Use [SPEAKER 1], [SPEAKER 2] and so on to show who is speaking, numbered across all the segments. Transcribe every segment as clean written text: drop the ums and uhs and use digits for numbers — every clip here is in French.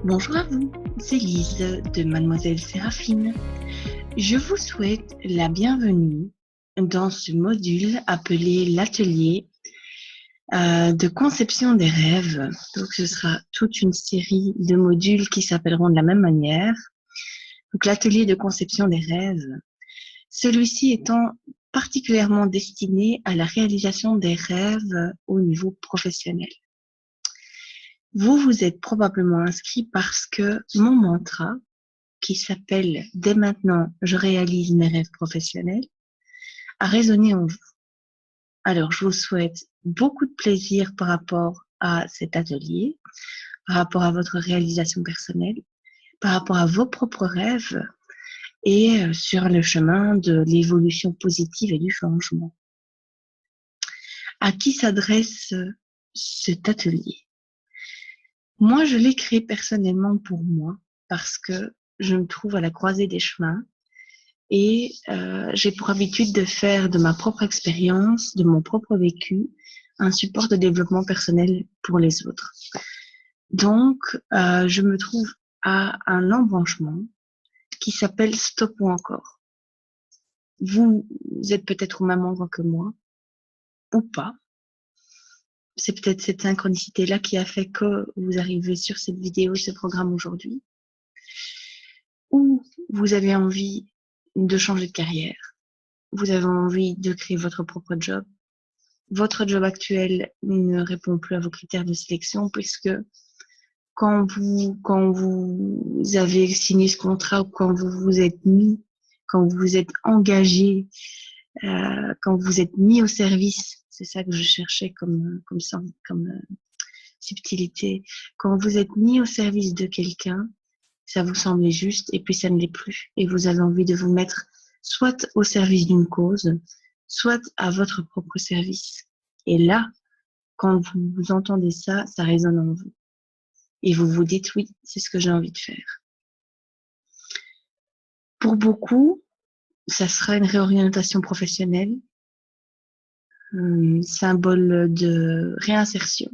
[SPEAKER 1] Bonjour à vous, c'est Lise de Mademoiselle Séraphine. Je vous souhaite la bienvenue dans ce module appelé l'atelier de conception des rêves. Donc ce sera toute une série de modules qui s'appelleront de la même manière. Donc l'atelier de conception des rêves, celui-ci étant particulièrement destiné à la réalisation des rêves au niveau professionnel. Vous vous êtes probablement inscrit parce que mon mantra, qui s'appelle « Dès maintenant, je réalise mes rêves professionnels », a résonné en vous. Alors, je vous souhaite beaucoup de plaisir par rapport à cet atelier, par rapport à votre réalisation personnelle, par rapport à vos propres rêves et sur le chemin de l'évolution positive et du changement. À qui s'adresse cet atelier ? Moi, je l'ai créé personnellement pour moi parce que je me trouve à la croisée des chemins et j'ai pour habitude de faire de ma propre expérience, de mon propre vécu, un support de développement personnel pour les autres. Donc, je me trouve à un embranchement qui s'appelle Stop ou encore. Vous êtes peut-être au même endroit que moi, ou pas. C'est peut-être cette synchronicité-là qui a fait que vous arrivez sur cette vidéo, ce programme aujourd'hui. Ou vous avez envie de changer de carrière. Vous avez envie de créer votre propre job. Votre job actuel ne répond plus à vos critères de sélection puisque quand vous avez signé ce contrat ou quand vous vous êtes mis, quand vous vous êtes engagé, quand vous êtes mis au service, c'est ça que je cherchais comme subtilité. Quand vous êtes mis au service de quelqu'un, ça vous semblait juste et puis ça ne l'est plus. Et vous avez envie de vous mettre soit au service d'une cause, soit à votre propre service. Et là, quand vous entendez ça, ça résonne en vous. Et vous vous dites, oui, c'est ce que j'ai envie de faire. Pour beaucoup, ça sera une réorientation professionnelle, symbole de réinsertion.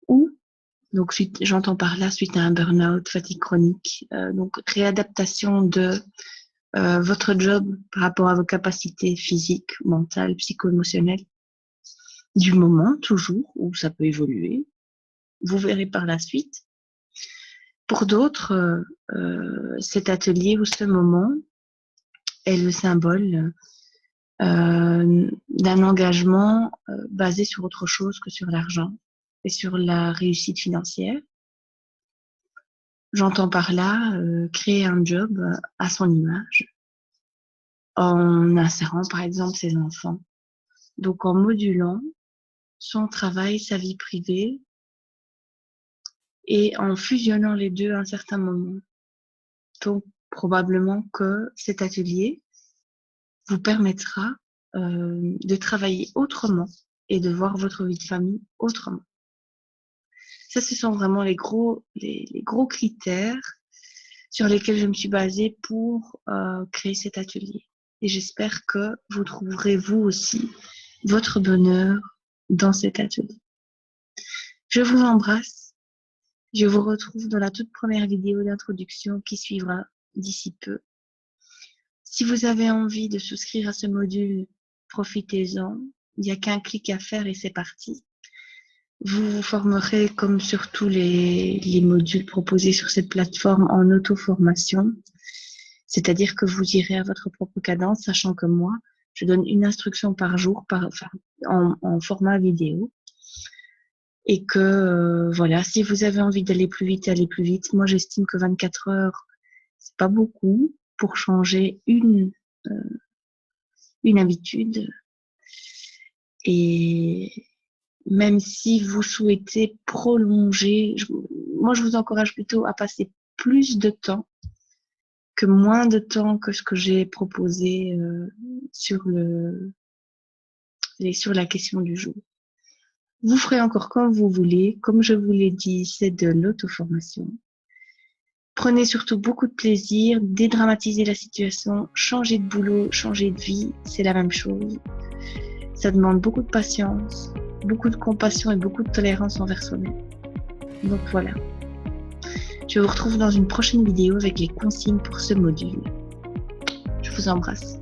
[SPEAKER 1] Ou, donc j'entends par là, suite à un burn-out, fatigue chronique, donc réadaptation de votre job par rapport à vos capacités physiques, mentales, psycho-émotionnelles, du moment toujours, où ça peut évoluer. Vous verrez par la suite. Pour d'autres, cet atelier ou ce moment est le symbole d'un engagement basé sur autre chose que sur l'argent et sur la réussite financière. J'entends par là créer un job à son image, en insérant par exemple ses enfants. Donc en modulant son travail, sa vie privée, et en fusionnant les deux à un certain moment. Donc probablement que cet atelier vous permettra de travailler autrement et de voir votre vie de famille autrement. Ça, ce sont vraiment les gros critères sur lesquels je me suis basée pour créer cet atelier. Et j'espère que vous trouverez vous aussi votre bonheur dans cet atelier. Je vous embrasse. Je vous retrouve dans la toute première vidéo d'introduction qui suivra d'ici peu. Si vous avez envie de souscrire à ce module, profitez-en. Il n'y a qu'un clic à faire et c'est parti. Vous vous formerez comme sur tous les modules proposés sur cette plateforme en auto-formation. C'est-à-dire que vous irez à votre propre cadence, sachant que moi, je donne une instruction par jour en format vidéo. Et que, voilà, si vous avez envie d'aller plus vite, allez plus vite. Moi, j'estime que 24 heures, c'est pas beaucoup pour changer une habitude. Et même si vous souhaitez prolonger, moi, je vous encourage plutôt à passer plus de temps que moins de temps que ce que j'ai proposé sur la question du jour. Vous ferez encore comme vous voulez. Comme je vous l'ai dit, c'est de l'auto-formation. Prenez surtout beaucoup de plaisir, dédramatisez la situation, changez de boulot, changez de vie, c'est la même chose. Ça demande beaucoup de patience, beaucoup de compassion et beaucoup de tolérance envers soi-même. Donc voilà. Je vous retrouve dans une prochaine vidéo avec les consignes pour ce module. Je vous embrasse.